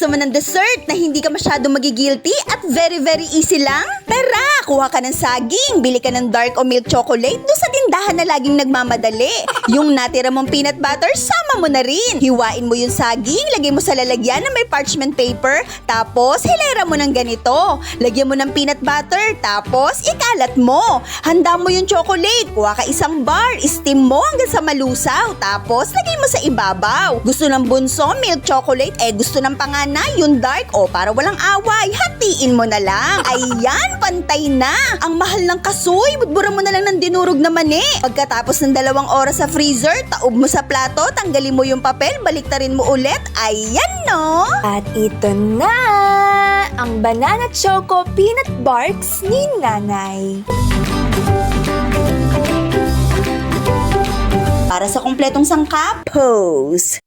gusto mo ng dessert na hindi ka masyadong magigilty at very easy lang? Tara, kuha ka ng saging, bili ka ng dark o milk chocolate doon sa tindahan na laging nagmamadali. Yung natira mong peanut butter, sama mo na rin. Hiwain mo yung saging, lagay mo sa lalagyan na may parchment paper, tapos hilera mo ng ganito. Lagyan mo ng peanut butter, tapos ikalat mo. Handa mo yung chocolate, kuha ka isang bar, steam mo hanggang sa malusaw, tapos lagay mo sa ibabaw. Gusto ng bunso, milk chocolate, gusto ng panganay, yung dark, para walang away, hatiin mo na lang. Ayan, pantay na. Ang mahal ng kasoy, budbura mo na lang ng dinurog na mani. Pagkatapos ng 2 oras sa freezer, taob mo sa plato, tanggalin mo yung papel, baliktarin mo ulit. Ayan, no? At ito na ang banana choco peanut barks ni Nanay. Para sa kumpletong sangkap, pose.